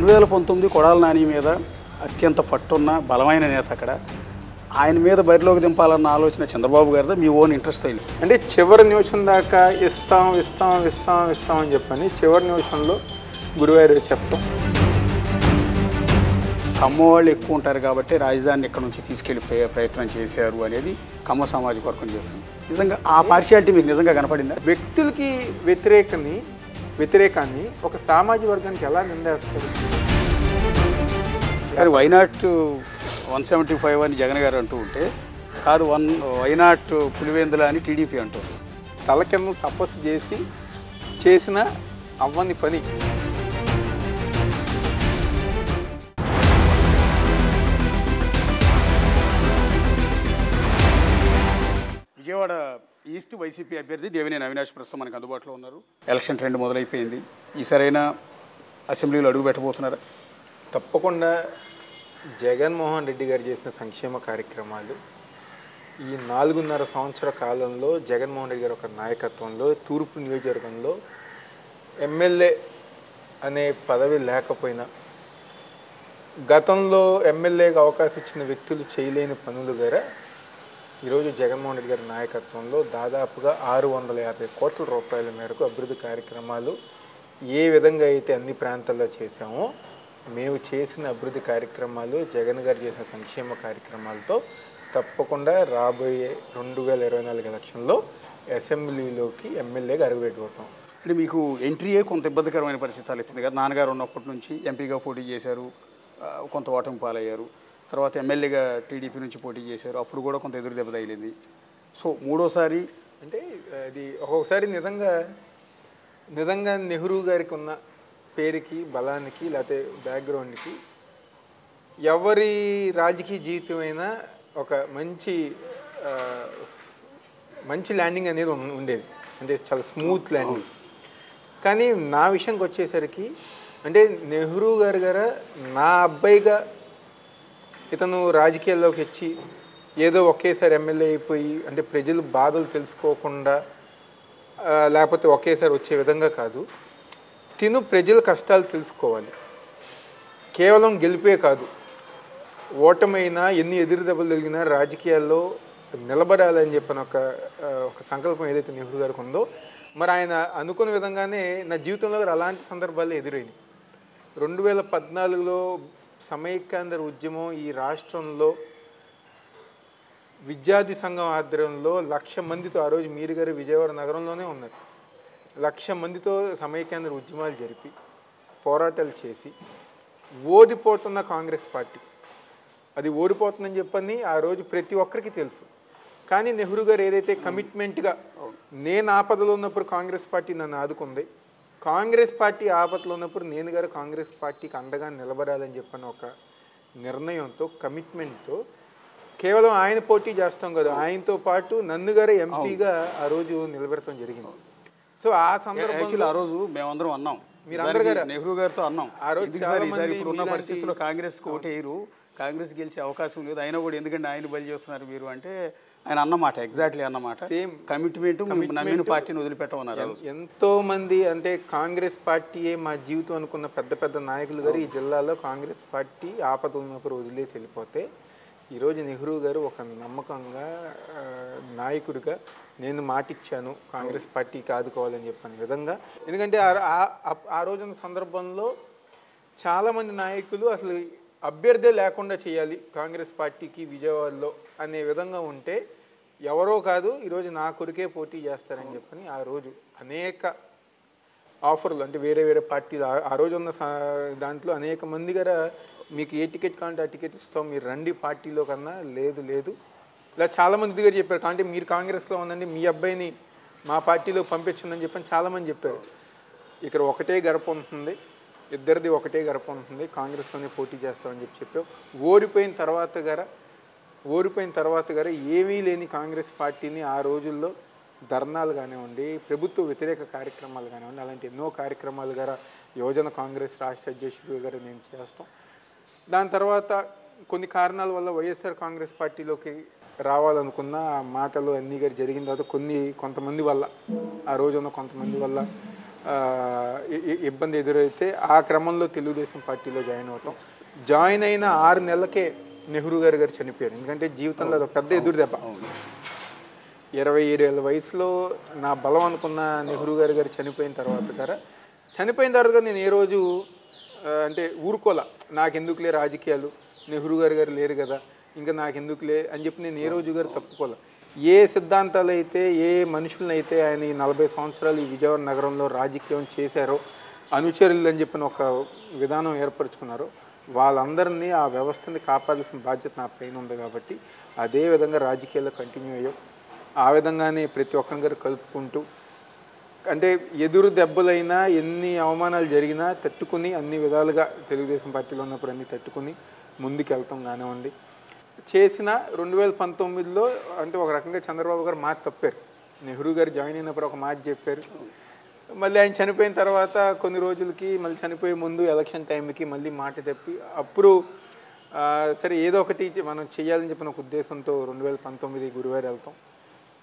2019 కొడాల నాని మీద అత్యంత పట్టున్న బలమైన నేత అక్కడ. ఆయన మీద బరిలోకి దింపాలన్న ఆలోచన చంద్రబాబు గారితో మీ ఓన్ ఇంట్రెస్ట్ అయింది. అంటే చివరి నిమిషం దాకా ఇస్తాం ఇస్తాం ఇస్తాం ఇస్తాం అని చెప్పని చివరి నిమిషంలో గురువారు చెప్పడం. ఖమ్మం వాళ్ళు ఎక్కువ ఉంటారు కాబట్టి రాజధానిని ఇక్కడ నుంచి తీసుకెళ్ళిపోయే ప్రయత్నం చేశారు అనేది ఖమ్మం సామాజిక వర్గం చేస్తుంది. నిజంగా ఆ పార్షియాలిటీ మీకు నిజంగా కనపడిందా? వ్యక్తులకి వ్యతిరేకాన్ని ఒక సామాజిక వర్గానికి ఎలా నిందేస్తారు? కానీ వైనాట్ 175 అని జగన్ గారు అంటూ ఉంటే కాదు వైనాట్ పులివెందుల అని టీడీపీ అంటుంది. తల కింద తపస్సు చేసి చేసిన అవ్వని పని. విజయవాడ ఈస్ట్ వైసీపీ అభ్యర్థి దేవినేని అవినాష్ ప్రస్తుతం మనకు అందుబాటులో ఉన్నారు. ఎలక్షన్ ట్రెండ్ మొదలైపోయింది. ఈసారైనా అసెంబ్లీలో అడుగు పెట్టబోతున్నారా? తప్పకుండా జగన్మోహన్ రెడ్డి గారు చేసిన సంక్షేమ కార్యక్రమాలు ఈ 4.5 సంవత్సర కాలంలో జగన్మోహన్ రెడ్డి గారి ఒక నాయకత్వంలో తూర్పు నియోజకవర్గంలో ఎమ్మెల్యే అనే పదవి లేకపోయినా గతంలో ఎమ్మెల్యేగా అవకాశం ఇచ్చిన వ్యక్తులు చేయలేని పనులు గారా ఈరోజు జగన్మోహన్ రెడ్డి గారి నాయకత్వంలో దాదాపుగా 650 కోట్ల రూపాయల మేరకు అభివృద్ధి కార్యక్రమాలు ఏ విధంగా అయితే అన్ని ప్రాంతాల్లో చేశామో మేము చేసిన అభివృద్ధి కార్యక్రమాలు జగన్ గారు చేసిన సంక్షేమ కార్యక్రమాలతో తప్పకుండా రాబోయే 2024 ఎలక్షన్లో అసెంబ్లీలోకి ఎమ్మెల్యేగా అడుగుపెట్టుకుంటాం. అంటే మీకు ఎంట్రీయే కొంత ఇబ్బందికరమైన పరిస్థితులు వచ్చింది కదా. నాన్నగారు ఉన్నప్పటి నుంచి ఎంపీగా పోటీ చేశారు, కొంత ఓటమి పాలయ్యారు. తర్వాత ఎమ్మెల్యేగా టీడీపీ నుంచి పోటీ చేశారు, అప్పుడు కూడా కొంత ఎదురు దెబ్బ తగిలింది. సో మూడోసారి అంటే అది ఒక్కొక్కసారి నిజంగా నెహ్రూ గారికి ఉన్న పేరుకి బలానికి లేకపోతే బ్యాక్గ్రౌండ్కి ఎవరి రాజకీయ జీవితమైనా ఒక మంచి ల్యాండింగ్ అనేది ఉండేది. అంటే చాలా స్మూత్ ల్యాండింగ్. కానీ నా విషయంకి వచ్చేసరికి అంటే నెహ్రూ గారు నా అబ్బాయిగా ఇతను రాజకీయాల్లోకి వచ్చి ఏదో ఒకేసారి ఎమ్మెల్యే అయిపోయి అంటే ప్రజలు బాధలు తెలుసుకోకుండా లేకపోతే ఒకేసారి వచ్చే విధంగా కాదు. తిను ప్రజల కష్టాలు తెలుసుకోవాలి. కేవలం గెలిపే కాదు, ఓటమైనా ఎన్ని ఎదురు దెబ్బలు జరిగినా రాజకీయాల్లో నిలబడాలని చెప్పిన ఒక సంకల్పం ఏదైతే నెహ్రూ గారికి ఉందో మరి ఆయన అనుకున్న విధంగానే నా జీవితంలో అలాంటి సందర్భాలు ఎదురైనాయి. 2014లో సమైక్యాంధ్ర ఉద్యమం ఈ రాష్ట్రంలో విద్యార్థి సంఘం ఆధ్వర్యంలో 1,00,000 మందితో ఆ రోజు మీరు గారు విజయవాడ నగరంలోనే ఉన్నారు. 1,00,000 మందితో సమైక్యాంధ్ర ఉద్యమాలు జరిపి పోరాటాలు చేసి ఓడిపోతున్న కాంగ్రెస్ పార్టీ అది ఓడిపోతుందని చెప్పని ఆ రోజు ప్రతి ఒక్కరికి తెలుసు. కానీ నెహ్రూ గారు ఏదైతే కమిట్మెంట్గా నేను ఆపదలో ఉన్నప్పుడు కాంగ్రెస్ పార్టీ నన్ను ఆదుకుంది, కాంగ్రెస్ పార్టీ ఆపదలో ఉన్నప్పుడు నేను గారు కాంగ్రెస్ పార్టీకి అండగా నిలబడాలని చెప్పని ఒక నిర్ణయంతో కమిట్మెంట్తో కేవలం ఆయన పోటీ చేస్తాం కదా, ఆయనతో పాటు నన్ను గారు ఎంపీగా ఆ రోజు నిలబెడతాం జరిగింది. సో ఆ సందర్భంలో ఆ రోజు మేమందరం అన్నాం, మీరందరూ గారు నెహ్రూ గారితో అన్నాం, ఆ రోజు ఇప్పుడున్న పరిస్థితుల్లో కాంగ్రెస్కి ఓటేయరు, కాంగ్రెస్ గెలిచే అవకాశం లేదు, అయినా కూడా ఎందుకంటే ఆయన బలి చేస్తున్నారు మీరు అంటే ఆయన అన్నమాట ఎగ్జాక్ట్లీ అన్నమాట. సేమ్ కమిట్మెంట్ నమ్మిన పార్టీని వదిలిపెట్టమన్నారు. ఎంతో మంది అంటే కాంగ్రెస్ పార్టీయే మా జీవితం అనుకున్న పెద్ద నాయకులు గారు ఈ జిల్లాలో కాంగ్రెస్ పార్టీ ఆపద ఉన్నప్పుడు వదిలేసి వెళ్ళిపోతే ఈరోజు నెహ్రూ గారు ఒక నమ్మకంగా నాయకుడిగా నేను మాటిచ్చాను కాంగ్రెస్ పార్టీకి ఆదుకోవాలని చెప్పిన విధంగా. ఎందుకంటే ఆ రోజున సందర్భంలో చాలామంది నాయకులు అసలు అభ్యర్థే లేకుండా చేయాలి కాంగ్రెస్ పార్టీకి విజయవాడలో అనే విధంగా ఉంటే ఎవరో కాదు ఈరోజు నా కొరికే పోటీ చేస్తారని చెప్పని ఆ రోజు అనేక ఆఫర్లు అంటే వేరే పార్టీలు ఆ రోజు ఉన్న దాంట్లో అనేక మంది గారు మీకు ఏ టికెట్ కావాలంటే ఆ టికెట్ ఇస్తాం, మీరు రండి పార్టీలో కన్నా లేదు ఇలా చాలామంది దగ్గర చెప్పారు. అంటే మీరు కాంగ్రెస్లో ఉండండి, మీ అబ్బాయిని మా పార్టీలో పంపించండి చెప్పని చాలామంది చెప్పారు. ఇక్కడ ఒకటే గడప ఉంటుంది, ఇద్దరిది ఒకటే గడప ఉంటుంది, కాంగ్రెస్లోనే పోటీ చేస్తామని చెప్పావు. ఓడిపోయిన తర్వాత గారు ఏమీ లేని కాంగ్రెస్ పార్టీని ఆ రోజుల్లో ధర్నాలు కానివ్వండి, ప్రభుత్వ వ్యతిరేక కార్యక్రమాలు కానివ్వండి, అలాంటి ఎన్నో కార్యక్రమాలు గారు యువజన కాంగ్రెస్ రాష్ట్ర అధ్యక్షుడు గారు నేను చేస్తాం. దాని తర్వాత కొన్ని కారణాల వల్ల వైఎస్ఆర్ కాంగ్రెస్ పార్టీలోకి రావాలనుకున్న మాటలు అన్నీ గారు జరిగిన తర్వాత కొంతమంది వల్ల ఆ రోజున్న కొంతమంది వల్ల ఇబ్బంది ఎదురైతే ఆ క్రమంలో తెలుగుదేశం పార్టీలో జాయిన్ అవటం. జాయిన్ అయిన 6 నెలలకే నెహ్రూ గారు చనిపోయారు. ఎందుకంటే జీవితంలో అది పెద్ద ఎదురు దెబ్బ. 27 ఏళ్ళ వయసులో నా బలం అనుకున్న నెహ్రూ గారు చనిపోయిన తర్వాత నేను ఏ రోజు అంటే ఊరుకోలే. నాకెందుకులే రాజకీయాలు, నెహ్రూ గారు లేరు కదా, ఇంకా నాకెందుకులే అని చెప్పి నేను ఏ రోజు గారు తప్పుకోలే. ఏ సిద్ధాంతాలు అయితే, ఏ మనుషులను అయితే ఆయన ఈ 40 సంవత్సరాలు ఈ విజయవాడ నగరంలో రాజకీయం చేశారో, అనుచరులు అని చెప్పిన ఒక విధానం ఏర్పరచుకున్నారో, వాళ్ళందరినీ ఆ వ్యవస్థని కాపాడాల్సిన బాధ్యత నా పైన ఉంది. కాబట్టి అదే విధంగా రాజకీయాల్లో కంటిన్యూ అయ్యాం. ఆ విధంగానే ప్రతి ఒక్కరి గారు కలుపుకుంటూ, అంటే ఎదురు దెబ్బలైనా ఎన్ని అవమానాలు జరిగినా తట్టుకుని అన్ని విధాలుగా తెలుగుదేశం పార్టీలో ఉన్నప్పుడు అన్ని తట్టుకుని ముందుకు వెళ్తాం కానివ్వండి. చేసిన 2019లో అంటే ఒక రకంగా చంద్రబాబు గారు మాట తప్పారు. నెహ్రూ గారు జాయిన్ అయినప్పుడు ఒక మాట చెప్పారు. మళ్ళీ ఆయన చనిపోయిన తర్వాత కొన్ని రోజులకి, మళ్ళీ చనిపోయే ముందు ఎలక్షన్ టైంకి మళ్ళీ మాట తప్పి అప్పుడు సరే ఏదో ఒకటి మనం చేయాలని చెప్పిన ఒక ఉద్దేశంతో 2019 గురువారం వెళ్తాం.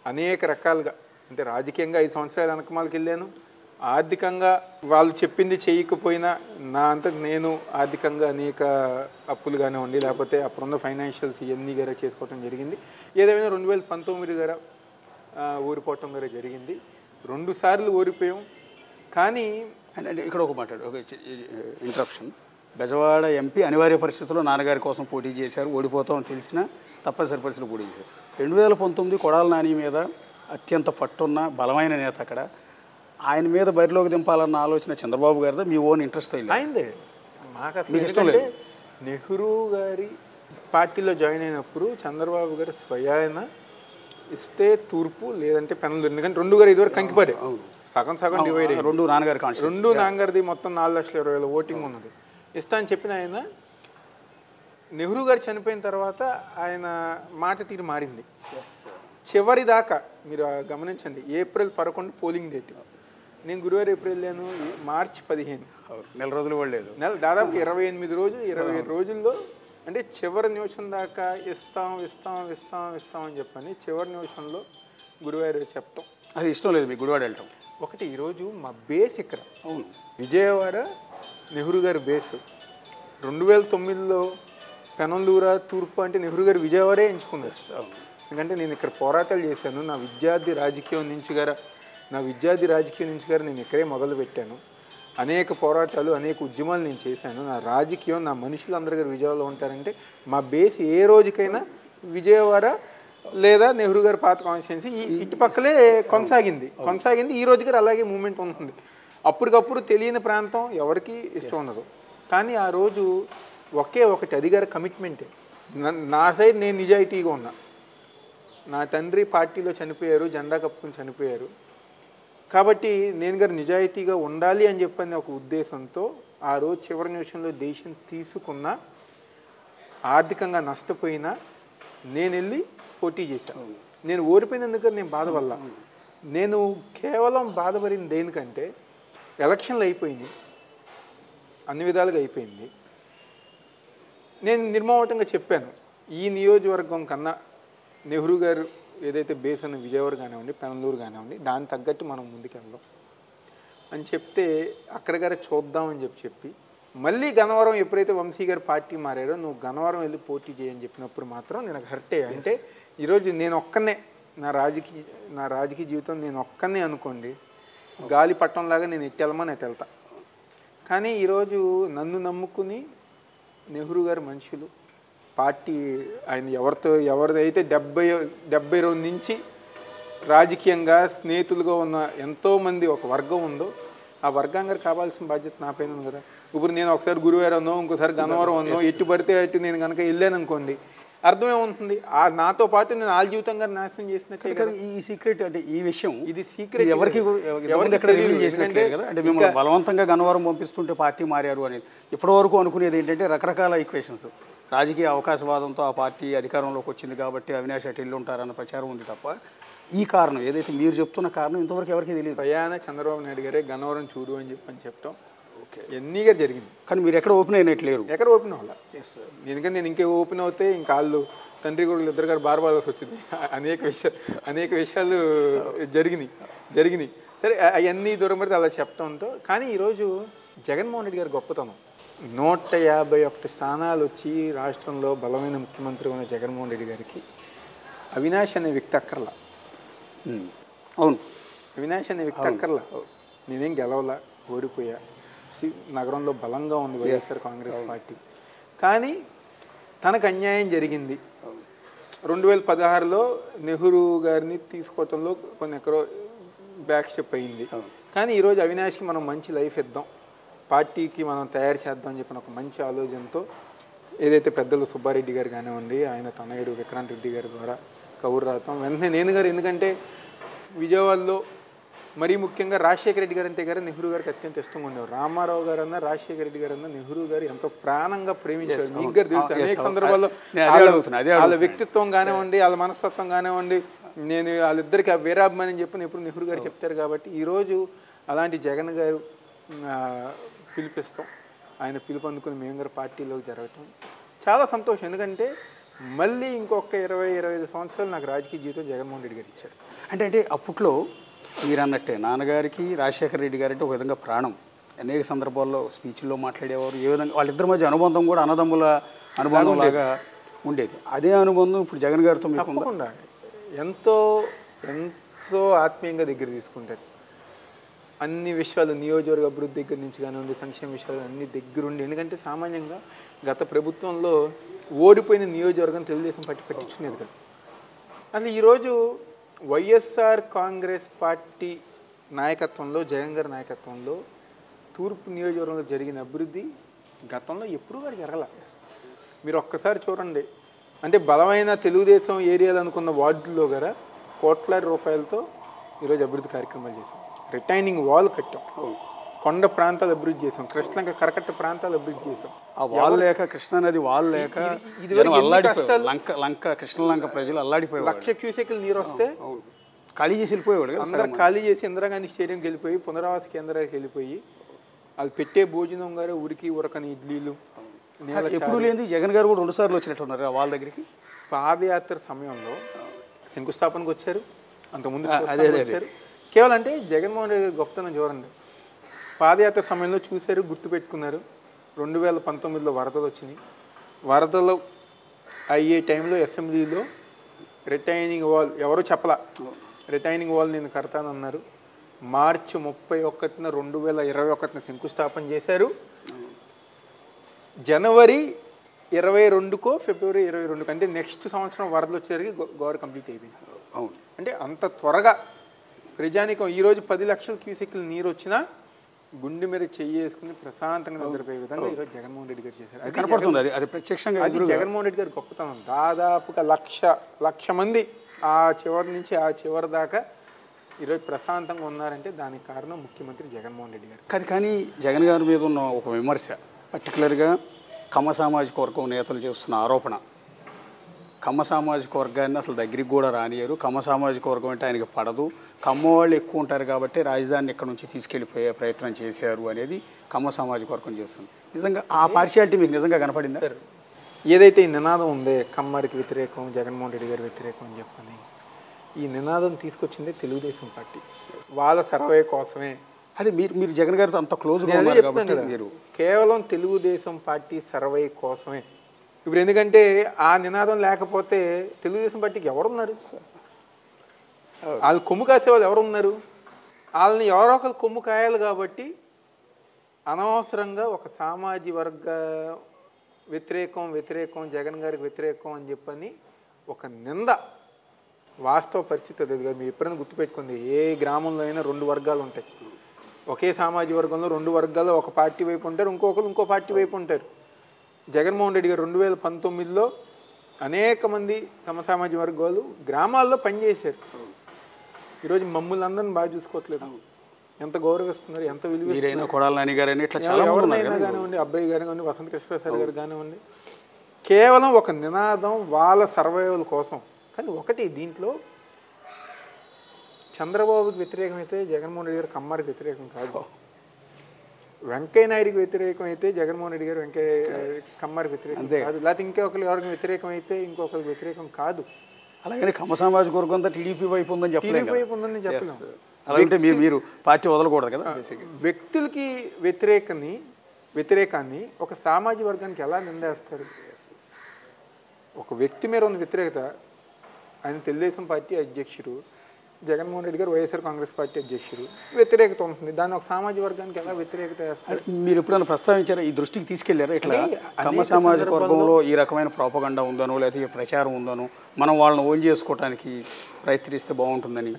అనేక రకాలుగా అంటే రాజకీయంగా 5 సంవత్సరాల వెనకమాలకి వెళ్ళాను. ఆర్థికంగా వాళ్ళు చెప్పింది చేయకపోయినా నా అంతకు నేను ఆర్థికంగా అనేక అప్పులు కానివ్వండి, లేకపోతే అప్పుడున్న ఫైనాన్షియల్స్ ఇవన్నీ గారు చేసుకోవటం జరిగింది. ఏదైనా 2019 గారు ఓడిపోవటం గారు జరిగింది. 2 సార్లు ఓడిపోయాం. కానీ అంటే ఇక్కడ ఒక మాట్లాడు, ఒక ఇంటరప్షన్. బెజవాడ ఎంపీ అనివార్య పరిస్థితుల్లో నాన్నగారి కోసం పోటీ చేశారు. ఓడిపోతామని తెలిసినా తప్పనిసరి పరిస్థితులు పోటీ చేశారు. 2019 కొడాల నాని మీద అత్యంత పట్టున్న బలమైన నేత అక్కడ. ఆయన మీద బరిలోకి దింపాలన్న ఆలోచన చంద్రబాబు గారితో, మీ ఓన్ ఇంట్రెస్ట్ అయిందే. మీకు ఇష్టం లేదు. నెహ్రూ గారి పార్టీలో జాయిన్ అయినప్పుడు చంద్రబాబు గారు స్వయాన ఇస్తే తూర్పు, లేదంటే పెనలు. ఎందుకంటే 2 గారు ఇదివరకు కంకిపారే, సగం డివైడ్ అయ్యి 2 నాన్నగారిది మొత్తం 4,20,000 ఓటింగ్ ఉన్నది. ఇస్తా అని చెప్పిన ఆయన నెహ్రూ గారు చనిపోయిన తర్వాత ఆయన మాట తీరు మారింది. చివరి దాకా మీరు గమనించండి. April 11 polling date. నేను గురువారం ఏప్రిల్ లేను, మార్చి 15, నెల రోజులు కూడా లేదు. దాదాపు 25 రోజుల్లో అంటే చివరి నిమిషం దాకా ఇస్తాం అని చెప్పని చివరి నిమిషంలో గురువారం చెప్పటం అది ఇష్టం లేదు మీకు గుడివాడ వెళ్ళటం. ఒకటి ఈరోజు మా బేస్ ఇక్కడ విజయవాడ నెహ్రూ గారి బేస్. 2009లో పెనంలూరు తూర్పు అంటే నెహ్రూ గారు విజయవాడే ఎంచుకున్నారు. ఎందుకంటే నేను ఇక్కడ పోరాటాలు చేశాను. నా విద్యార్థి రాజకీయం నుంచి నేను ఇక్కడే మొదలుపెట్టాను. అనేక పోరాటాలు, అనేక ఉద్యమాలు నేను చేశాను. నా రాజకీయం, నా మనుషులందరూ గారు విజయవాడలో ఉంటారంటే మా బేస్ ఏ రోజుకైనా విజయవాడ లేదా నెహ్రూ గారి పాత కాన్స్టిట్యున్సీ ఇటుపక్కలే కొనసాగింది. ఈ రోజు గారు అలాగే మూమెంట్ ఉంటుంది. అప్పటికప్పుడు తెలియని ప్రాంతం ఎవరికి ఇష్టం ఉండదు. కానీ ఆ రోజు ఒకే ఒకటి, అది గారి కమిట్మెంటే. నా సైడ్ నేను నిజాయితీగా ఉన్నా. నా తండ్రి పార్టీలో చనిపోయారు, జెండా కప్పుకుని చనిపోయారు. కాబట్టి నేను గారు నిజాయితీగా ఉండాలి అని చెప్పని ఒక ఉద్దేశంతో ఆ రోజు చివరి నిమిషంలో దేశం తీసుకున్న, ఆర్థికంగా నష్టపోయినా నేను వెళ్ళి పోటీ చేశాను. నేను ఓడిపోయినందుకు నేను బాధపడలా. నేను కేవలం బాధపడింది దేనికంటే ఎలక్షన్లు అయిపోయింది, అన్ని విధాలుగా అయిపోయింది. నేను నిర్మమాటంగా చెప్పాను, ఈ నియోజకవర్గం కన్నా నెహ్రూ గారు ఏదైతే బేస్ అన్న విజయవాడ కానివ్వండి, పెనంలూరు కానివ్వండి, దాని తగ్గట్టు మనం ముందుకెళ్దాం అని చెప్తే అక్కడ గారు చూద్దామని చెప్పి మళ్ళీ గన్నవరం ఎప్పుడైతే వంశీ గారు పార్టీ మారారో, నువ్వు గన్నవరం వెళ్ళి పోటీ చేయని చెప్పినప్పుడు మాత్రం నేను హర్ట్ అయ్యా. అంటే ఈరోజు నేను ఒక్కనే నా రాజకీయ జీవితం నేను ఒక్కనే అనుకోండి, గాలి పట్టంలాగా నేను ఎట్టెళ్ళమని అటు వెళ్తా. కానీ ఈరోజు నన్ను నమ్ముకుని నెహ్రూ గారి మనుషులు, పార్టీ ఆయన ఎవరిదైతే 70 రోజు నుంచి రాజకీయంగా స్నేహితులుగా ఉన్న ఎంతోమంది ఒక వర్గం ఉందో, ఆ వర్గానికి కావాల్సిన బాధ్యత నా పైన ఉంది కదా. ఇప్పుడు నేను ఒకసారి గురువారం అన్నో, ఇంకోసారి గన్నవరం అన్నో, ఎట్టు పడితే అటు నేను కనుక వెళ్ళాను అనుకోండి, అర్థం ఏముంటుంది, నాతో పాటు నేను వాళ్ళ జీవితంగా నాశనం చేసినట్టు. ఈ సీక్రెట్ అంటే ఈ విషయం ఇది సీక్రెట్ ఎవరికి మిమ్మల్ని బలవంతంగా గన్నవరం పంపిస్తుంటే పార్టీ మారారు అనేది ఇప్పటివరకు అనుకునేది ఏంటంటే రకరకాల ఈక్వేషన్స్. రాజకీయ అవకాశవాదంతో ఆ పార్టీ అధికారంలోకి వచ్చింది కాబట్టి అవినాష్ అటు ఇల్లు ఉంటారన్న ప్రచారం ఉంది తప్ప ఈ కారణం ఏదైతే మీరు చెప్తున్న కారణం ఇంతవరకు ఎవరికి తెలియదు. స్వయాన చంద్రబాబు నాయుడు గారే గన్నవరం చూడు అని చెప్పడం ఎన్ని గారు జరిగింది. కానీ మీరు ఎక్కడ ఓపెన్ అయినట్లేరు. ఎక్కడ ఓపెన్ అవ్వాలి. ఎందుకంటే నేను ఇంకే ఓపెన్ అవుతే ఇంకా వాళ్ళు తండ్రి కొడుకులు ఇద్దరు గారు బారబాల్సి వచ్చింది. అనేక విషయాలు జరిగినాయి. సరే అవన్నీ దూరం పడితే అలా చెప్పడంతో. కానీ ఈరోజు జగన్మోహన్ రెడ్డి గారి గొప్పతనం 151 స్థానాలు వచ్చి రాష్ట్రంలో బలమైన ముఖ్యమంత్రి ఉన్న జగన్మోహన్ రెడ్డి గారికి అవినాష్ అనే వ్యక్తి అక్కర్లా. అవును, అవినాష్ అనే వ్యక్తి అక్కర్లా. నేనేం గెలవలా, ఓడిపోయా, నగరంలో బలంగా ఉంది వైఎస్ఆర్ కాంగ్రెస్ పార్టీ. కానీ తనకు అన్యాయం జరిగింది. 2016లో నెహ్రూ గారిని తీసుకోవటంలో కొన్ని ఎక్కడో బ్యాక్ స్టెప్ అయింది. కానీ ఈరోజు అవినాష్కి మనం మంచి లైఫ్ ఇద్దాం, పార్టీకి మనం తయారు చేద్దాం అని చెప్పిన ఒక మంచి ఆలోచనతో ఏదైతే పెద్దలు సుబ్బారెడ్డి గారు కానివ్వండి, ఆయన తనయుడు విక్రాంత్ రెడ్డి గారి ద్వారా కబురు రావటం వెంటనే నేను గారు, ఎందుకంటే విజయవాడలో మరీ ముఖ్యంగా రాజశేఖర రెడ్డి గారు అంటే గారు నెహ్రూ గారికి అత్యంత ఇష్టంగా ఉండేవారు. రామారావు గారు అన్న, రాజశేఖర రెడ్డి గారు అన్న నెహ్రూ గారు ఎంతో ప్రాణంగా ప్రేమించారు. మీకు గారు తెలుసు అనేక సందర్భాల్లో వాళ్ళ వ్యక్తిత్వం కానివ్వండి, వాళ్ళ మనస్తత్వం కానివ్వండి, నేను వాళ్ళిద్దరికి వీరాభిమాని అని చెప్పి ఎప్పుడు నెహ్రూ గారు చెప్తారు. కాబట్టి ఈరోజు అలాంటి జగన్ గారు పిలిపిస్తాం, ఆయన పిలుపు అందుకుని మేము గారు పార్టీలోకి జరగటం చాలా సంతోషం. ఎందుకంటే మళ్ళీ ఇంకొక 20-25 సంవత్సరాలు నాకు రాజకీయ జీవితం జగన్మోహన్ రెడ్డి గారు ఇచ్చారు. అంటే అప్పట్లో మీరు అన్నట్టే నాన్నగారికి రాజశేఖర రెడ్డి గారు అంటే ఒక విధంగా ప్రాణం. అనేక సందర్భాల్లో స్పీచ్ల్లో మాట్లాడేవారు. ఏ విధంగా వాళ్ళిద్దరి మధ్య అనుబంధం కూడా అన్నదమ్ముల అనుబంధం లాగా ఉండేది. అదే అనుబంధం ఇప్పుడు జగన్ గారితో మీకు తప్పకుండా ఎంతో ఎంతో ఆత్మీయంగా దగ్గర తీసుకుంటారు. అన్ని విషయాలు నియోజకవర్గ అభివృద్ధి దగ్గర నుంచి కానివ్వండి, సంక్షేమ విషయాలు అన్ని దగ్గరుండి. ఎందుకంటే సామాన్యంగా గత ప్రభుత్వంలో ఓడిపోయిన నియోజకవర్గం తెలుగుదేశం పార్టీ పట్టించుకునేది కదా. అసలు ఈరోజు వైఎస్ఆర్ కాంగ్రెస్ పార్టీ నాయకత్వంలో, జగన్ గారి నాయకత్వంలో తూర్పు నియోజకవర్గంలో జరిగిన అభివృద్ధి గతంలో ఎప్పుడూ గారు జరగల. మీరు ఒక్కసారి చూడండి. అంటే బలమైన తెలుగుదేశం ఏరియాలు అనుకున్న వార్డుల్లో గారా కోట్లాది రూపాయలతో ఈరోజు అభివృద్ధి కార్యక్రమాలు చేశాం. రిటైనింగ్ వాల్ కట్టాం, కొండ ప్రాంతాలు అభివృద్ధి చేసాం, కృష్ణలంక కరకట్ట ప్రాంతాలు అభివృద్ధి చేసాం. ఆ వాల్ లేక, కృష్ణానది వాల్ లేక లంక కృష్ణలంక ప్రజలు అల్లాడిపోయారు. 1,00,000 క్యూసెక్లు నీరు వస్తే ఖాళీ చేసి వెళ్ళిపోయేవాడు. అందరూ ఖాళీ చేసి ఇందిరాగాంధీ స్టేడియంకి వెళ్ళిపోయి, పునరావాస కేంద్రానికి వెళ్ళిపోయి, వాళ్ళు పెట్టే భోజనం గారు ఉరికి ఉరకని ఇడ్లీలు. ఎప్పుడు లేని జగన్ గారు కూడా 2 సార్లు వచ్చినట్టున్నారు ఆ వాళ్ళ దగ్గరికి. పాదయాత్ర సమయంలో శంకుస్థాపనకు వచ్చారు, అంతకుముందు వచ్చారు. కేవలం అంటే జగన్మోహన్ రెడ్డి గొప్పతనం చూడండి. పాదయాత్ర సమయంలో చూశారు, గుర్తుపెట్టుకున్నారు. 2019లో వరదలు వచ్చినాయి. వరదలు అయ్యే టైంలో అసెంబ్లీలో రిటైనింగ్ వాల్ ఎవరో చెప్పలా, రిటైనింగ్ వాల్ నేను కడతానన్నారు. మార్చి 31న 2021 శంకుస్థాపన చేశారు. జనవరి 22కో ఫిబ్రవరి 22 అంటే నెక్స్ట్ సంవత్సరం వరదలు వచ్చేసరికి గోర్ కంప్లీట్ అయిపోయింది. అవును, అంటే అంత త్వరగా ప్రజానికం ఈరోజు 10 లక్షల క్యూసెక్లు నీరు వచ్చినా గుండె మీద చెయ్యేసుకుని ప్రశాంతంగా నిద్రపోయే విధంగా ఈరోజు జగన్మోహన్ రెడ్డి గారు చేశారు. అది కనపడుతుంది, అది ప్రత్యక్షంగా అది జగన్మోహన్ రెడ్డి గారి గొప్పతనం. దాదాపుగా లక్ష మంది ఆ చివరి నుంచి ఆ చివరి దాకా ఈరోజు ప్రశాంతంగా ఉన్నారంటే దానికి కారణం ముఖ్యమంత్రి జగన్మోహన్ రెడ్డి గారు. కానీ జగన్ గారి మీద ఉన్న ఒక విమర్శ, పర్టికులర్గా కమ్మ సామాజిక వర్గం నేతలు చేస్తున్న ఆరోపణ, కమ్మ సామాజిక వర్గాన్ని అసలు దగ్గరికి కూడా రానియరు, కమ్మ సామాజిక వర్గం అంటే ఆయనకి పడదు, కమ్మ వాళ్ళు ఎక్కువ ఉంటారు కాబట్టి రాజధానిని ఇక్కడ నుంచి తీసుకెళ్ళిపోయే ప్రయత్నం చేశారు అనేది కమ్మ సామాజిక వర్గం చేస్తుంది. నిజంగా ఆ పార్షియాలిటీ మీకు నిజంగా కనపడిందా? ఏదైతే ఈ నినాదం ఉందే కమ్మరికి వ్యతిరేకం, జగన్మోహన్ రెడ్డి గారి వ్యతిరేకం అని చెప్పని, ఈ నినాదం తీసుకొచ్చిందే తెలుగుదేశం పార్టీ వాళ్ళ సర్వే కోసమే. అది మీరు జగన్ గారితో అంత క్లోజ్గా ఉన్నారు కాబట్టి మీరు కేవలం తెలుగుదేశం పార్టీ సర్వే కోసమే. ఇప్పుడు ఎందుకంటే ఆ నినాదం లేకపోతే తెలుగుదేశం పార్టీకి ఎవరున్నారు? వాళ్ళు కొమ్ము కాసే వాళ్ళు ఎవరున్నారు? వాళ్ళని ఎవరో ఒకరు కొమ్ము కాయాలి. కాబట్టి అనవసరంగా ఒక సామాజిక వర్గ వ్యతిరేకం జగన్ గారికి వ్యతిరేకం అని చెప్పని ఒక నింద. వాస్తవ పరిస్థితి అది కాదు. మీరు ఎప్పుడైనా గుర్తుపెట్టుకోండి, ఏ గ్రామంలో అయినా 2 వర్గాలు ఉంటాయి. ఒకే సామాజిక వర్గంలో 2 వర్గాలు ఒక పార్టీ వైపు ఉంటారు, ఇంకో పార్టీ వైపు ఉంటారు. జగన్మోహన్ రెడ్డి గారు 2019లో అనేక మంది తమ సామాజిక వర్గాలు గ్రామాల్లో పనిచేశారు. ఈరోజు మమ్మల్ని అందరిని బాగా చూసుకోవట్లేదు, ఎంత గౌరవిస్తున్నారు, ఎంత విలువ. ఎవరినైనా కానివ్వండి, అబ్బాయి గారు కానివ్వండి, వసంత కృష్ణప్రసాద్ గారు కానివ్వండి, కేవలం ఒక నినాదం వాళ్ళ సర్వైవల్ కోసం. కానీ ఒకటి దీంట్లో చంద్రబాబుకి వ్యతిరేకమైతే జగన్మోహన్ రెడ్డి గారు కమ్మారికి వ్యతిరేకం కాదు, వెంకయ్య నాయుడికి వ్యతిరేకం అయితే జగన్మోహన్ రెడ్డి గారు కమ్మారికి వ్యతిరేకం కాదు, లేకపోతే ఇంకొకరు ఎవరికి వ్యతిరేకం అయితే ఇంకొకరికి వ్యతిరేకం కాదు. అలాగని కమ్మ సామాజిక వర్గం అంతా టీడీపీ వైపు ఉందని చెప్పలేము. టీడీపీ వైపు ఉందని చెప్పలేము. అలాంటే మీరు పార్టీ వదలకూడదు కదా బేసిక్గా. వ్యక్తులకి వ్యతిరేకాన్ని ఒక సామాజిక వర్గానికి ఎలా నిందేస్తారు? ఒక వ్యక్తి మీద ఉన్న వ్యతిరేకత, ఆయన తెలుగుదేశం పార్టీ అధ్యక్షుడు, జగన్మోహన్ రెడ్డి గారు వైఎస్ఆర్ కాంగ్రెస్ పార్టీ అధ్యక్షుడు, వ్యతిరేకత ఉంటుంది. దాన్ని ఒక సామాజిక వర్గానికి ఎలా వ్యతిరేకత వేస్తారు? మీరు ఎప్పుడైనా ప్రస్తావించారా, ఈ దృష్టికి తీసుకెళ్లారా? ఇట్లా కమ్మ సామాజిక వర్గంలో ఈ రకమైన ప్రోపగండా ఉందనో లేకపోతే ఈ ప్రచారం ఉందనో మనం వాళ్ళని ఓన్ చేసుకోవడానికి ప్రయత్నిస్తే బాగుంటుందని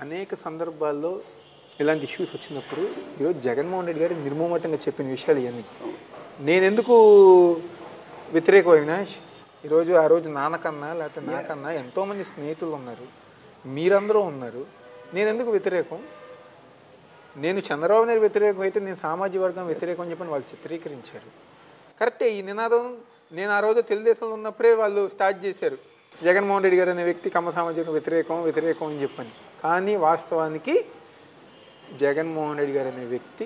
అనేక సందర్భాల్లో ఇలాంటి ఇష్యూస్ వచ్చినప్పుడు ఈరోజు జగన్మోహన్ రెడ్డి గారు నిర్మోహటంగా చెప్పిన విషయాలు ఇవన్నీ. నేనెందుకు వ్యతిరేకం అవినాష్? ఈరోజు ఆ రోజు నాన్నకన్నా లేకపోతే నాకన్నా ఎంతోమంది స్నేహితులు ఉన్నారు, మీరందరూ ఉన్నారు. నేను ఎందుకు వ్యతిరేకం? నేను చంద్రబాబు నాయుడు వ్యతిరేకం అయితే నేను సామాజిక వర్గం వ్యతిరేకం అని చెప్పని వాళ్ళు చిత్రీకరించారు. కరెక్టే, ఈ నినాదం నేను ఆ రోజు తెలుగుదేశంలో ఉన్నప్పుడే వాళ్ళు స్టార్ట్ చేశారు. జగన్మోహన్ రెడ్డి గారు అనే వ్యక్తి కమ్మ సామాజిక వ్యతిరేకం అని చెప్పని. కానీ వాస్తవానికి జగన్మోహన్ రెడ్డి గారు అనే వ్యక్తి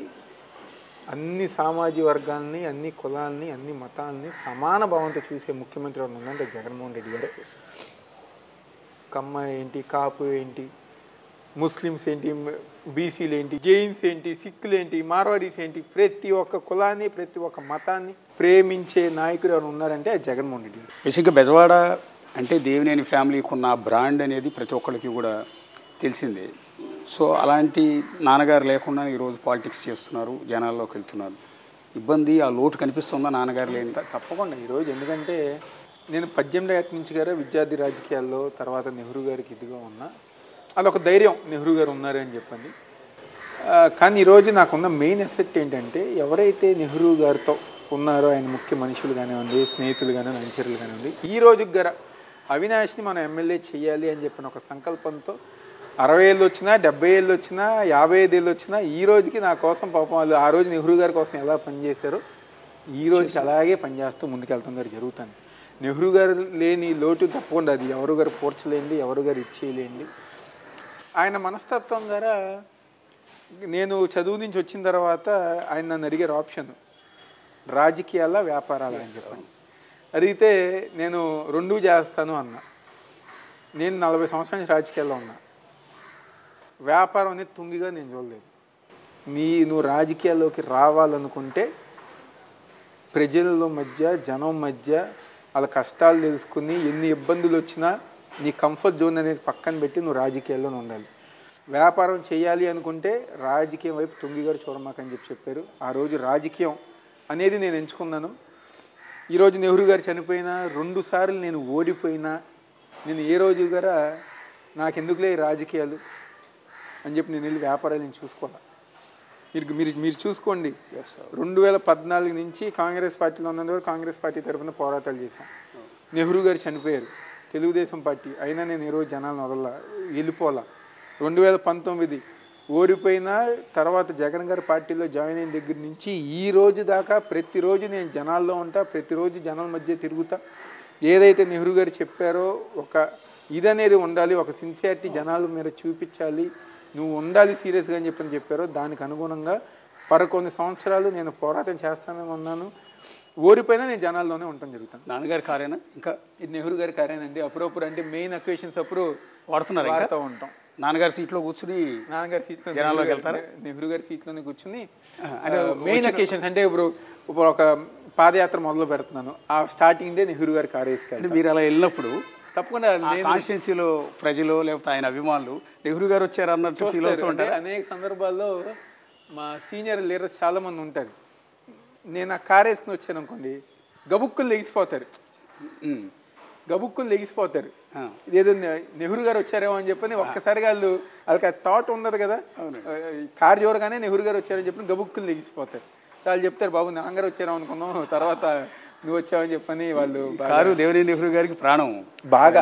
అన్ని సామాజిక వర్గాల్ని, అన్ని కులాల్ని, అన్ని మతాలని సమాన భావంతో చూసే ముఖ్యమంత్రి ఎవరు ఉందంటే జగన్మోహన్ రెడ్డి గారే. కమ్మ ఏంటి, కాపు ఏంటి, ముస్లిమ్స్ ఏంటి, బీసీలు ఏంటి, జైన్స్ ఏంటి, సిక్కులు ఏంటి, మార్వాడీస్ ఏంటి, ప్రతి ఒక్క కులాన్ని, ప్రతి ఒక్క మతాన్ని ప్రేమించే నాయకుడు ఎవరు ఉన్నారంటే అది జగన్మోహన్ రెడ్డి గారు. బేసిక్గా బెజవాడ అంటే దేవినేని ఫ్యామిలీకి ఉన్న బ్రాండ్ అనేది ప్రతి ఒక్కరికి కూడా తెలిసిందే. సో అలాంటి నాన్నగారు లేకుండా ఈరోజు పాలిటిక్స్ చేస్తున్నారు, జనాల్లోకి వెళ్తున్నారు. ఇబ్బంది, ఆ లోటు కనిపిస్తుందా నాన్నగారు లేని? తప్పకుండా ఈరోజు. ఎందుకంటే నేను 18 ఏట నుంచి గారు విద్యార్థి రాజకీయాల్లో, తర్వాత నెహ్రూ గారికి ఇదిగా ఉన్నా. అదొక ధైర్యం, నెహ్రూ గారు ఉన్నారని చెప్పండి. కానీ ఈరోజు నాకున్న మెయిన్ అసెట్ ఏంటంటే ఎవరైతే నెహ్రూ గారితో ఉన్నారో ఆయన ముఖ్య మనుషులు కానివ్వండి, స్నేహితులు కానివ్వండి, అనుచరులు కానివ్వండి, ఈ రోజుకి గారు అవినాష్ని మనం ఎమ్మెల్యే చేయాలి అని చెప్పిన ఒక సంకల్పంతో 60 ఏళ్ళు వచ్చినా, 70 ఏళ్ళు వచ్చినా, 55 ఏళ్ళు వచ్చినా ఈ రోజుకి నా కోసం పాపం వాళ్ళు ఆ రోజు నెహ్రూ గారి కోసం ఎలా పనిచేశారో ఈ రోజుకి అలాగే పనిచేస్తూ ముందుకెళ్తాం గారు జరుగుతుంది. నెహ్రూ గారు లేని లోటు తప్పకుండా అది ఎవరు గారు పూడ్చలేండి, ఎవరు గారు ఇచ్చేయలేండి. ఆయన మనస్తత్వం గారా నేను చదువు నుంచి వచ్చిన తర్వాత ఆయన నన్ను అడిగారు ఆప్షన్, రాజకీయాల వ్యాపారాలు అని చెప్పండి. అడిగితే నేను 2 చేస్తాను అన్నా. నేను 40 సంవత్సరాల నుంచి రాజకీయాల్లో ఉన్నా. వ్యాపారం అనేది తుంగిగా నేను చూడలేదు. నువ్వు రాజకీయాల్లోకి రావాలనుకుంటే ప్రజల మధ్య, జనం మధ్య వాళ్ళ కష్టాలు తెలుసుకుని ఎన్ని ఇబ్బందులు వచ్చినా నీ కంఫర్ట్ జోన్ అనేది పక్కన పెట్టి నువ్వు రాజకీయాల్లోనే ఉండాలి. వ్యాపారం చేయాలి అనుకుంటే రాజకీయం వైపు తుంగిగారు చూడమాకని చెప్పారు. ఆ రోజు రాజకీయం అనేది నేను ఎంచుకున్నాను. ఈరోజు నెహ్రూ గారు చనిపోయినా 2 సార్లు నేను ఓడిపోయినా నేను ఏ రోజు గారా నాకెందుకులే రాజకీయాలు అని చెప్పి నేను వెళ్ళి వ్యాపారాలు నేను చూసుకోవాలి. మీరు చూసుకోండి, 2014 నుంచి కాంగ్రెస్ పార్టీలో ఉన్నంత వరకు కాంగ్రెస్ పార్టీ తరఫున పోరాటాలు చేశాం. నెహ్రూ గారు చనిపోయారు, తెలుగుదేశం పార్టీ అయినా నేను ఈరోజు జనాలను వెళ్ళిపోలా. 2019 ఓడిపోయినా తర్వాత జగన్ గారి పార్టీలో జాయిన్ అయిన దగ్గర నుంచి ఈ రోజు దాకా ప్రతిరోజు నేను జనాల్లో ఉంటా, ప్రతిరోజు జనాల మధ్య తిరుగుతా. ఏదైతే నెహ్రూ గారు చెప్పారో ఒక ఇదనేది ఉండాలి, ఒక సిన్సియారిటీ జనాల మీద చూపించాలి, నువ్వు ఉండాలి సీరియస్గా అని చెప్పారో దానికి అనుగుణంగా కొన్ని సంవత్సరాలు నేను పోరాటం చేస్తానని ఉన్నాను. ఓడిపోయినా నేను జనాల్లోనే ఉండటం జరుగుతాను. నాన్నగారి కారేనా ఇంకా నెహ్రూ గారి కారేనండి. అప్పుడప్పుడు అంటే మెయిన్ అకేషన్స్ అప్పుడు వాడుతూ ఉంటాం. నాన్నగారి సీట్లో కూర్చుని నాన్నగారి సీట్లో జనాల్లోకి వెళ్తారు. నెహ్రూ గారి సీట్లోనే కూర్చుని అంటే మెయిన్ అకేషన్స్ అంటే ఇప్పుడు ఒక పాదయాత్ర మొదలు పెడుతున్నాను, ఆ స్టార్టింగ్ డే నెహ్రూ గారి కారు వేసుకెళ్ళి మీరు అలా వెళ్ళినప్పుడు తప్పకుండా కాన్స్టిట్యున్సీలో ప్రజలు లేకపోతే ఆయన అభిమానులు నెహ్రూ గారు వచ్చారు అన్నట్టు ఫీల్ అవుతూ ఉంటారు. అనేక సందర్భాల్లో మా సీనియర్ లీడర్స్ చాలామంది ఉంటారు. నేను ఆ కారు వేసుకుని వచ్చాను అనుకోండి, గబుక్కులు లెగిసిపోతారు. ఇదేదో నెహ్రూ గారు వచ్చారేమో అని చెప్పని ఒక్కసారిగా వాళ్ళకి ఆ థాట్ ఉండదు కదా, కారు చూడగానే నెహ్రూ గారు వచ్చారని చెప్పి గబుక్కులు లెగిసిపోతారు. వాళ్ళు చెప్తారు, బాబు నాన్నగారు వచ్చారేమో అనుకున్నాం, తర్వాత నువ్వు వచ్చావని చెప్పని. వాళ్ళు కారు దేవినేని నెహ్రూ గారికి ప్రాణం బాగా.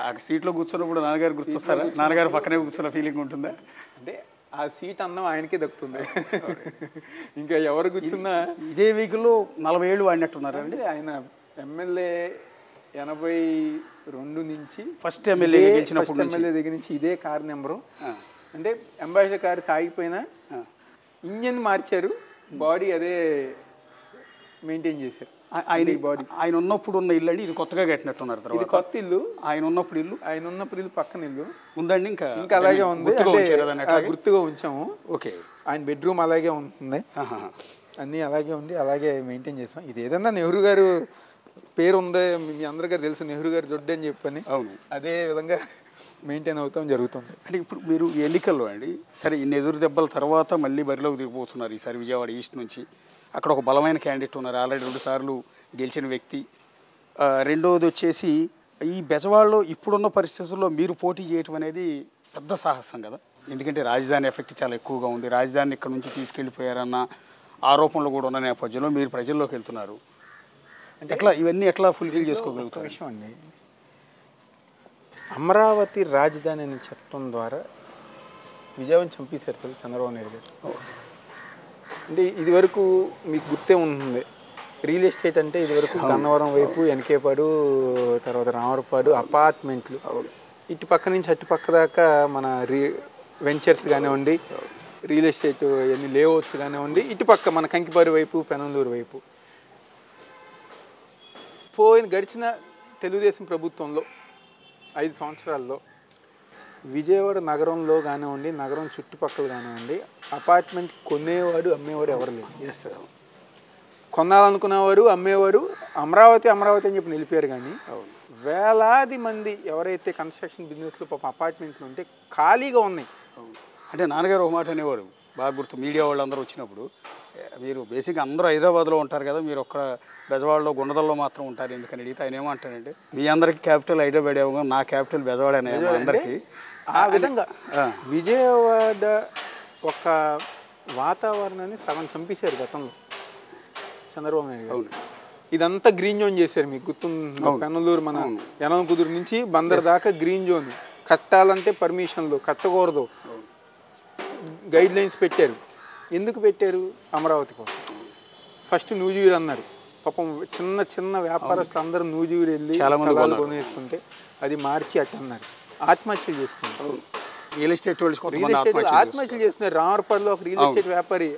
ఆ సీట్లో కూర్చున్నప్పుడు నాన్నగారు గుర్తొస్తారా? నాన్నగారు పక్కనే కూర్చున్న ఫీలింగ్ ఉంటుందా? అంటే ఆ సీట్ అన్నం ఆయనకే దక్కుతుంది, ఇంకా ఎవరు కూర్చున్నా. ఇదే వెహికల్లో 40 ఏళ్ళు వాడినట్టున్నారండి ఆయన. ఎమ్మెల్యే 82 నుంచి ఫస్ట్ ఎమ్మెల్యే దగ్గర నుంచి ఇదే కార్ నెంబరు. అంటే అంబాసిడర్ కారు సాగిపోయినా ఇంజన్ మార్చారు, బాడీ అదే మెయింటైన్ చేశారు. ఆయన ఉన్నప్పుడు ఉన్న ఇల్లు అండి, ఇది కొత్తగా కట్టినట్టున్నారు ఇది కొత్త ఇల్లు. ఆయన ఉన్నప్పుడు ఇల్లు పక్కన ఇల్లు ఉందండి, ఇంకా అలాగే ఉంది, గుర్తుగా ఉంచాము. ఓకే. ఆయన బెడ్రూమ్ అలాగే ఉంటుంది, అన్నీ అలాగే ఉండి అలాగే మెయింటైన్ చేస్తాం. ఇది ఏదన్నా నెహ్రూ గారు పేరు ఉందే, మీ అందరికీ తెలుసు నెహ్రూ గారు దొడ్డు అని చెప్పని. అవును, అదే విధంగా మెయింటైన్ అవుతాం జరుగుతుంది. అంటే ఇప్పుడు మీరు ఎన్నికల్లో అండి, సరే ఇన్ని ఎదురు దెబ్బల తర్వాత మళ్ళీ బరిలోకి దిగిపోతున్నారు ఈసారి విజయవాడ ఈస్ట్ నుంచి. అక్కడ ఒక బలమైన క్యాండిడేట్ ఉన్నారు, ఆల్రెడీ 2 సార్లు గెలిచిన వ్యక్తి. రెండోది వచ్చేసి ఈ బెజవాడలో ఇప్పుడున్న పరిస్థితుల్లో మీరు పోటీ చేయటం అనేది పెద్ద సాహసం కదా, ఎందుకంటే రాజధాని ఎఫెక్ట్ చాలా ఎక్కువగా ఉంది. రాజధానిని ఇక్కడ నుంచి తీసుకెళ్ళిపోయారన్న ఆరోపణలు కూడా ఉన్న నేపథ్యంలో మీరు ప్రజల్లోకి వెళ్తున్నారు. అంటే ఇవన్నీ ఎట్లా ఫుల్ఫిల్ చేసుకోగలుగుతారు? విషయం అండి, అమరావతి రాజధాని అనే చట్టం ద్వారా విజయవాడని చంపేశారు చంద్రబాబు నాయుడు గారు. అంటే ఇదివరకు మీకు గుర్తే ఉంటుంది, రియల్ ఎస్టేట్ అంటే ఇదివరకు గన్నవరం వైపు, ఎన్కేపాడు, తర్వాత రామరపాడు అపార్ట్మెంట్లు, ఇటు పక్క నుంచి అటు పక్క దాకా మన వెంచర్స్ కానివ్వండి, రియల్ ఎస్టేట్ ఎన్ని లేఅవుట్స్ కానివ్వండి, ఇటు పక్క మన కంకిపాడు వైపు, పెనంలూరు వైపు. గడిచిన తెలుగుదేశం ప్రభుత్వంలో 5 సంవత్సరాల్లో విజయవాడ నగరంలో కానివ్వండి, నగరం చుట్టుపక్కల కానివ్వండి, అపార్ట్మెంట్ కొనేవాడు అమ్మేవాడు ఎవరు లేదు. కొనాలనుకునేవారు అమ్మేవారు అమరావతి అని చెప్పి నిలిపారు. కానీ వేలాది మంది ఎవరైతే కన్స్ట్రక్షన్ బిజినెస్లో పాప అపార్ట్మెంట్లు ఉంటే ఖాళీగా ఉన్నాయి. అంటే నాన్నగారు ఒక మాట అనేవారు, బాగా గుర్తు, మీడియా వాళ్ళందరూ వచ్చినప్పుడు, మీరు బేసిక్గా అందరూ హైదరాబాద్లో ఉంటారు కదా, మీరు ఒక్క బెజవాడలో గుండదల్లో మాత్రం ఉంటారు ఎందుకని అడిగితే ఆయన ఏమంటారంటే, మీ అందరికీ క్యాపిటల్ హైదరాబాద్ ఏమో, నా క్యాపిటల్ బెజవాడ అనే అందరికీ. ఆ విధంగా విజయవాడ ఒక వాతావరణాన్ని సగం చంపేశారు గతంలో చంద్రబాబు నాయుడు గారు. ఇదంతా గ్రీన్ జోన్ చేశారు, మీకు గుర్తుంది, పెనలూరు మన యనమకుదురు నుంచి బందర్ దాకా గ్రీన్ జోన్. కట్టాలంటే పర్మిషన్లు, కట్టకూడదు గైడ్ లైన్స్ పెట్టారు. ఎందుకు పెట్టారు? అమరావతి కోసం. ఫస్ట్ నూజివీడు అన్నారు, పాపం చిన్న చిన్న వ్యాపారస్తులు అందరూ నూజివీడు వెళ్ళి స్థలాలు కొనేసుకుంటే అది మార్చి అట్ట అన్నారు, ఆత్మహత్యలు చేసుకున్నారు. రియల్ ఎస్టేట్ ఆత్మహత్యలు చేస్తున్నారు. రామర్పాడులో ఒక రియల్ ఎస్టేట్ వ్యాపారి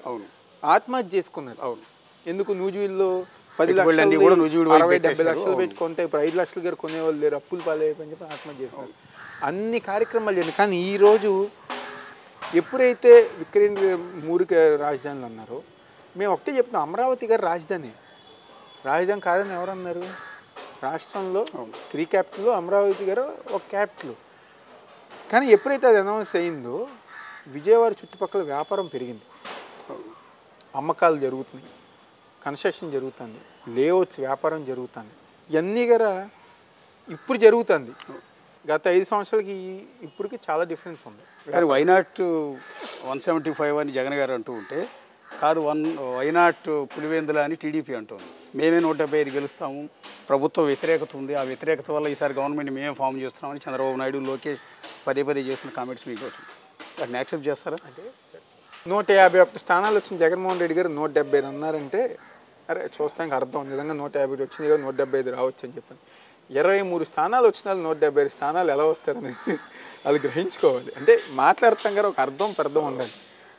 ఆత్మహత్య చేసుకున్నారు. ఎందుకు? నూజివీడులో 10 లక్షలు 60-70 లక్షలు పెట్టుకుంటే ఇప్పుడు 5 లక్షల గారు కొనేవాళ్ళు లేరు, అప్పులు పాలైపోయి చెప్పి ఆత్మహత్య చేస్తున్నారు. అన్ని కార్యక్రమాలు చేయండి. కానీ ఈరోజు ఎప్పుడైతే విక్రేంద్ర మూరిక రాజధానులు అన్నారో, మేము ఒకటే చెప్తున్నాం, అమరావతి గారు రాజధాని కాదని ఎవరన్నారు? రాష్ట్రంలో 3 క్యాపిటల్, అమరావతి గారు ఒక క్యాపిటల్. కానీ ఎప్పుడైతే అది అనౌన్స్ అయిందో విజయవాడ చుట్టుపక్కల వ్యాపారం పెరిగింది, అమ్మకాలు జరుగుతున్నాయి, కన్స్ట్రక్షన్ జరుగుతుంది, లేఅవుట్స్ వ్యాపారం జరుగుతుంది. ఇవన్నీ గారా ఇప్పుడు జరుగుతుంది. గత 5 సంవత్సరాలకి ఇప్పటికి చాలా డిఫరెన్స్ ఉంది. కానీ వైనాట్ 175 అని జగన్ గారు అంటూ ఉంటే, కాదు వైనాట్ పులివెందుల అని టీడీపీ అంటుంది. మేమే 175 గెలుస్తాము, ప్రభుత్వం వ్యతిరేకత ఉంది, ఆ వ్యతిరేకత వల్ల ఈసారి గవర్నమెంట్ మేమే ఫామ్ చేస్తున్నామని చంద్రబాబు నాయుడు, లోకేష్ పదే చేస్తున్న కామెంట్స్ మీకు వాటిని యాక్సెప్ట్ చేస్తారా? అంటే 151 స్థానాలు వచ్చిన జగన్మోహన్ రెడ్డి గారు 175 అన్నారంటే, అరే చూస్తానికి అర్థం నిజంగా 150 వచ్చింది కదా, 175 రావచ్చు అని చెప్పండి. 23 స్థానాలు వచ్చిన వాళ్ళు 175 స్థానాలు ఎలా వస్తారనేది అది గ్రహించుకోవాలి. అంటే మాట్లాడతాం గారు ఒక అర్థం ఉండాలి.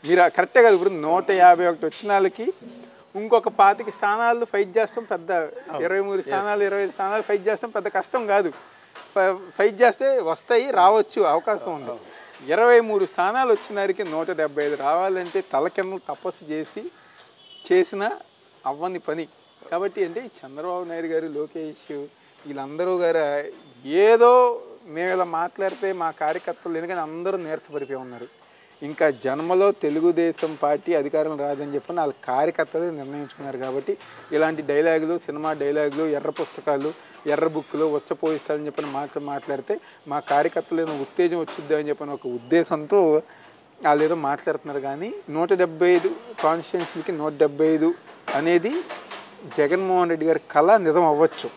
మీరు కరెక్టే కదా, ఇప్పుడు 151 వచ్చిన వాళ్ళకి ఇంకొక 25 స్థానాలు ఫైట్ చేస్తాం పెద్ద, 23 స్థానాలు 25 స్థానాలు ఫైట్ చేస్తాం పెద్ద కష్టం కాదు. ఫైట్ చేస్తే వస్తాయి, రావచ్చు, అవకాశం ఉంది. 23 స్థానాలు వచ్చిన వారికి 175 రావాలంటే తల కింద తపస్సు చేసిన అవ్వని పని. కాబట్టి అంటే చంద్రబాబు నాయుడు గారు, లోకేష్ వీళ్ళందరూ గారు ఏదో మేము ఇలా మాట్లాడితే మా కార్యకర్తలు, ఎందుకంటే అందరూ నీరసపడిపోయి ఉన్నారు, ఇంకా జన్మలో తెలుగుదేశం పార్టీ అధికారం రాదని చెప్పి వాళ్ళ కార్యకర్తలు నిర్ణయించుకున్నారు. కాబట్టి ఇలాంటి డైలాగులు, సినిమా డైలాగులు, ఎర్ర పుస్తకాలు, ఎర్ర బుక్కులు వచ్చపోయిస్తారని చెప్పని మాట్లాడితే మా కార్యకర్తలు ఏదో ఉత్తేజం వచ్చిద్దా అని చెప్పని ఒక ఉద్దేశంతో వాళ్ళు ఏదో మాట్లాడుతున్నారు. కానీ 175 కాన్స్టిట్యున్సీలకి 175 అనేది జగన్మోహన్ రెడ్డి గారి కళ నిజం అవ్వచ్చు.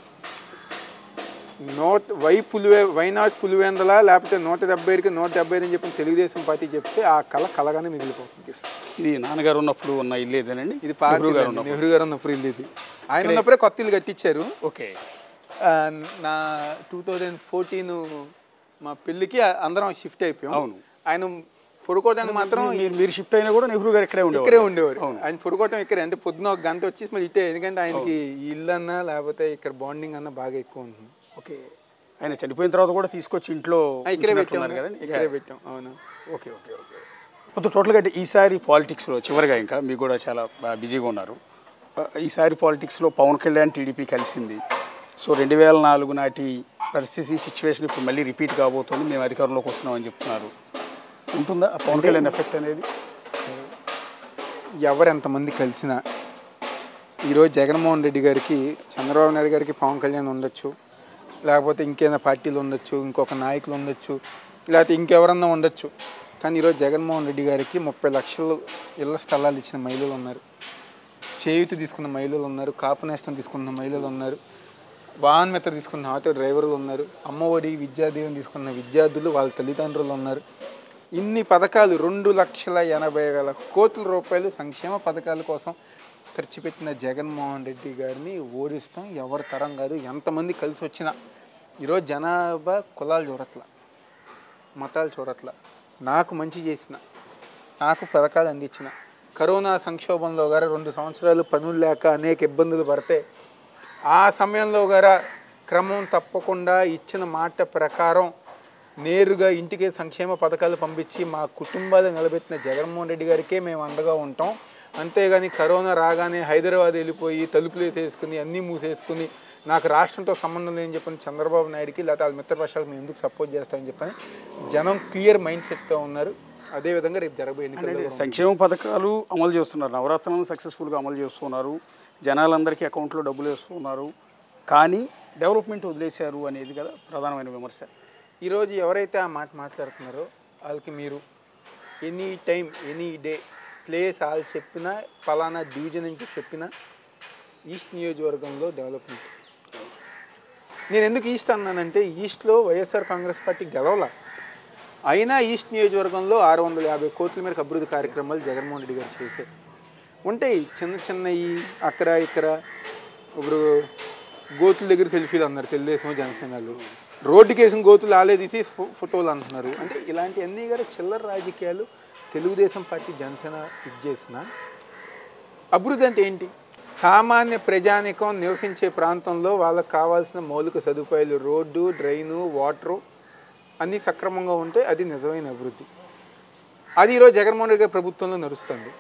వైనాట్ పులివెందుల లేకపోతే 175కి 175 అని చెప్పి తెలుగుదేశం పార్టీ చెప్తే ఆ కళ కలగానే మిగిలిపోతుంది. ఇది నాన్నగారు ఉన్నప్పుడు ఉన్న ఇల్లు ఏదేనండి? ఇది నెహ్రూ గారు ఉన్నప్పుడు ఇల్లు. ఇది ఆయన ఉన్నప్పుడే కొత్త ఇల్లు కట్టించారు. ఓకే. నా 2014 మా పెళ్ళికి అందరం షిఫ్ట్ అయిపోయాం. అవును. ఆయన పడుకోవడానికి మాత్రం మీరు షిఫ్ట్ అయినా కూడా నెహ్రూ గారు ఇక్కడే ఉండేవారు. ఆయన పడుకోవటం ఇక్కడే, అంటే పొద్దున 1 గంట వచ్చేసి మళ్ళీ ఇటే, ఎందుకంటే ఆయనకి ఈ ఇల్లు అన్నా లేకపోతే ఇక్కడ బాండింగ్ అన్నా బాగా ఎక్కువ ఉంటుంది. ఓకే, ఆయన చనిపోయిన తర్వాత కూడా తీసుకొచ్చి ఇంట్లో ఇక్కడే పెట్టాం. అవును. Okay okay okay. మొత్తం టోటల్గా అంటే ఈసారి పాలిటిక్స్లో చివరిగా ఇంకా మీకు కూడా చాలా బిజీగా ఉన్నారు. ఈసారి పాలిటిక్స్లో పవన్ కళ్యాణ్ టీడీపీ కలిసింది. సో 2004 నాటి పరిస్థితి సిచ్యువేషన్ ఇప్పుడు మళ్ళీ రిపీట్ కాబోతుంది, మేము అధికారంలోకి వస్తున్నామని చెప్తున్నారు. ఉంటుందా పవన్ కళ్యాణ్ ఎఫెక్ట్ అనేది? ఎవరు ఎంతమంది కలిసినా ఈరోజు జగన్మోహన్ రెడ్డి గారికి, చంద్రబాబు నాయుడు గారికి పవన్ కళ్యాణ్ ఉండొచ్చు, లేకపోతే ఇంకేదైనా పార్టీలు ఉండొచ్చు, ఇంకొక నాయకులు ఉండొచ్చు, లేకపోతే ఇంకెవరన్నా ఉండొచ్చు. కానీ ఈరోజు జగన్మోహన్ రెడ్డి గారికి 30 లక్షలు ఇళ్ల స్థలాలు ఇచ్చిన మహిళలు ఉన్నారు, చేయూతి తీసుకున్న మహిళలు ఉన్నారు, కాపు నేస్తం తీసుకున్న మహిళలు ఉన్నారు, వాహన మిత్ర తీసుకున్న ఆటో డ్రైవర్లు ఉన్నారు, అమ్మఒడి విద్యాదీవెన తీసుకున్న విద్యార్థులు వాళ్ళ తల్లిదండ్రులు ఉన్నారు. ఇన్ని పథకాలు 2,80,000 కోట్ల రూపాయలు సంక్షేమ పథకాల కోసం ఖర్చు పెట్టిన జగన్మోహన్ రెడ్డి గారిని ఓడిస్తాం ఎవరి తరం కాదు. ఎంతమంది కలిసి వచ్చినా ఈరోజు జనాభా కులాలు చూడట్ల, మతాలు చూడట్ల, నాకు మంచి చేసిన, నాకు పథకాలు అందించిన, కరోనా సంక్షోభంలో గారు 2 సంవత్సరాలు పనులు లేక అనేక ఇబ్బందులు పడితే ఆ సమయంలో గారా క్రమం తప్పకుండా ఇచ్చిన మాట ప్రకారం నేరుగా ఇంటికే సంక్షేమ పథకాలు పంపించి మా కుటుంబాలు నిలబెట్టిన జగన్మోహన్ రెడ్డి గారికే మేము అండగా ఉంటాం. అంతేగాని కరోనా రాగానే హైదరాబాద్ వెళ్ళిపోయి తలుపులు వేసేసుకుని అన్నీ మూసేసుకుని నాకు రాష్ట్రంతో సంబంధం లేని చెప్పని చంద్రబాబు నాయుడికి లేదా వాళ్ళ మిత్రపక్షాలకు మేము ఎందుకు సపోర్ట్ చేస్తామని చెప్పని జనం క్లియర్ మైండ్ సెట్తో ఉన్నారు. అదేవిధంగా రేపు జరగబోయే ఎన్నికల్లో సంక్షేమ పథకాలు అమలు చేస్తున్నారు, నవరత్నాలను సక్సెస్ఫుల్గా అమలు చేస్తున్నారు, జనాలందరికీ అకౌంట్లో డబ్బులు వేస్తున్నారు, కానీ డెవలప్మెంట్ వదిలేశారు అనేది కదా ప్రధానమైన విమర్శ. ఈరోజు ఎవరైతే ఆ మాట మాట్లాడుతున్నారో వాళ్ళకి మీరు any time any day place వాళ్ళు చెప్పినా పలానా డివిజన్ నుంచి చెప్పినా ఈస్ట్ నియోజకవర్గంలో డెవలప్మెంట్. నేను ఎందుకు ఈస్ట్ అన్నానంటే ఈస్ట్లో వైఎస్ఆర్ కాంగ్రెస్ పార్టీ గెలవలా, అయినా ఈస్ట్ నియోజకవర్గంలో 650 కోట్ల మేరకు అభివృద్ధి కార్యక్రమాలు జగన్మోహన్ రెడ్డి గారు చేశారు. ఉంటాయి చిన్నవి అక్కడ ఇక్కడ. ఇప్పుడు గోతుల దగ్గర సెల్ఫీలు అన్నారు తెలుగుదేశం జనసేనలు, రోడ్డుకి వేసిన గోతులు ఆలే తీసి ఫోటోలు అంటున్నారు. అంటే ఇలాంటివన్నీ కూడా చిల్లర రాజకీయాలు తెలుగుదేశం పార్టీ జనసేన చేసిన. అభివృద్ధి అంటే ఏంటి? సామాన్య ప్రజానికం నివసించే ప్రాంతంలో వాళ్ళకు కావాల్సిన మౌలిక సదుపాయాలు, రోడ్డు, డ్రైను, వాటరు అన్నీ సక్రమంగా ఉంటే అది నిజమైన అభివృద్ధి. అది ఈరోజు జగన్మోహన్ రెడ్డి గారి ప్రభుత్వంలో నడుస్తుంది.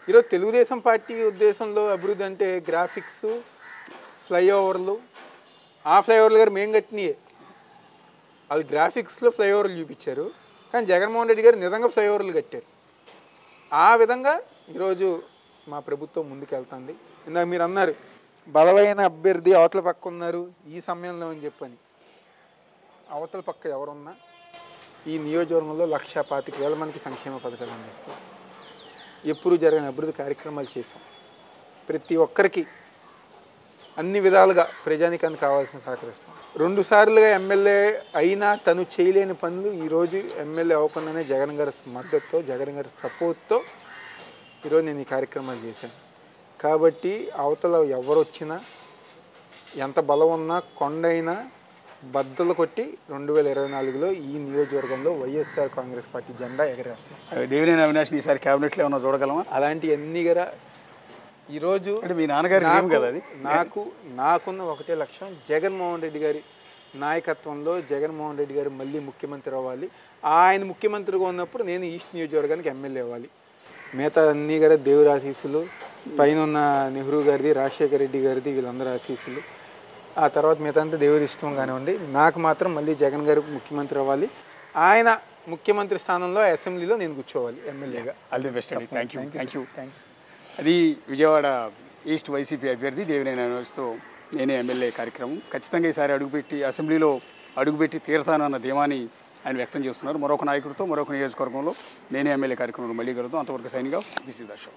ఈరోజు తెలుగుదేశం పార్టీ ఉద్దేశంలో అభివృద్ధి అంటే గ్రాఫిక్స్, ఫ్లైఓవర్లు. ఆ ఫ్లైఓవర్లు గారు మేము కట్టినయే, అది గ్రాఫిక్స్లో ఫ్లైఓవర్లు చూపించారు, కానీ జగన్మోహన్ రెడ్డి గారు నిజంగా ఫ్లైఓవర్లు కట్టారు. ఆ విధంగా ఈరోజు మా ప్రభుత్వం ముందుకెళ్తుంది. ఇందాక మీరు అన్నారు బలమైన అభ్యర్థి అవతల పక్క ఉన్నారు ఈ సమయంలో అని చెప్పని. అవతల పక్క ఎవరున్నా ఈ నియోజకవర్గంలో 1,25,000 మందికి సంక్షేమ పథకాలు అందిస్తాం. ఎప్పుడు జరిగిన అభివృద్ధి కార్యక్రమాలు చేసాం. ప్రతి ఒక్కరికి అన్ని విధాలుగా ప్రజానికానికి కావాల్సిన సహకరిస్తాం. 2 సార్లుగా ఎమ్మెల్యే అయినా తను చేయలేని పనులు ఈరోజు ఎమ్మెల్యే అవ్వకుండానే జగన్ గారి మద్దతుతో, జగన్ గారి సపోర్ట్తో ఈరోజు నేను ఈ కార్యక్రమాలు చేశాను. కాబట్టి అవతల ఎవరు వచ్చినా ఎంత బలం ఉన్నా కొండైనా బద్దలు కొట్టి 2024లో ఈ నియోజకవర్గంలో వైఎస్ఆర్ కాంగ్రెస్ పార్టీ జెండా ఎగరేస్తాం. దేవినేని అవినాష్ ఈసారి క్యాబినెట్లో ఏమన్నా చూడగలమా? అలాంటివన్నీ కూడా ఈరోజు మీ నాన్నగారు కదా అది నాకున్న ఒకటే లక్ష్యం జగన్మోహన్ రెడ్డి గారి నాయకత్వంలో జగన్మోహన్ రెడ్డి గారు మళ్ళీ ముఖ్యమంత్రి అవ్వాలి. ఆయన ముఖ్యమంత్రిగా ఉన్నప్పుడు నేను ఈస్ట్ నియోజకవర్గానికి ఎమ్మెల్యే అవ్వాలి. మిగతా అన్నీ కూడా దేవుడి ఆశీస్సులు, పైన ఉన్న నెహ్రూ గారిది, రాజశేఖర రెడ్డి గారిది, వీళ్ళందరూ ఆశీస్సులు. ఆ తర్వాత మిగతా అంతా దేవుడి ఇష్టం కానివ్వండి. నాకు మాత్రం మళ్ళీ జగన్ గారు ముఖ్యమంత్రి అవ్వాలి. ఆయన ముఖ్యమంత్రి స్థానంలో అసెంబ్లీలో నేను కూర్చోవాలి ఎమ్మెల్యేగా. ఆల్ ది బెస్ట్ అండి. Thank you. అది విజయవాడ ఈస్ట్ వైసీపీ అభ్యర్థి దేవినేని అవినాష్తో నేనే ఎమ్మెల్యే కార్యక్రమం. ఖచ్చితంగా ఈసారి అసెంబ్లీలో అడుగుపెట్టి తీరతానన్న ధీమాని ఆయన వ్యక్తం చేస్తున్నారు. మరొక నాయకుడితో మరొక నియోజకవర్గంలో నేనే ఎమ్మెల్యే కార్యక్రమంలో మళ్ళీ కలుద్దాం. అంతవరకు signing off. This is the show.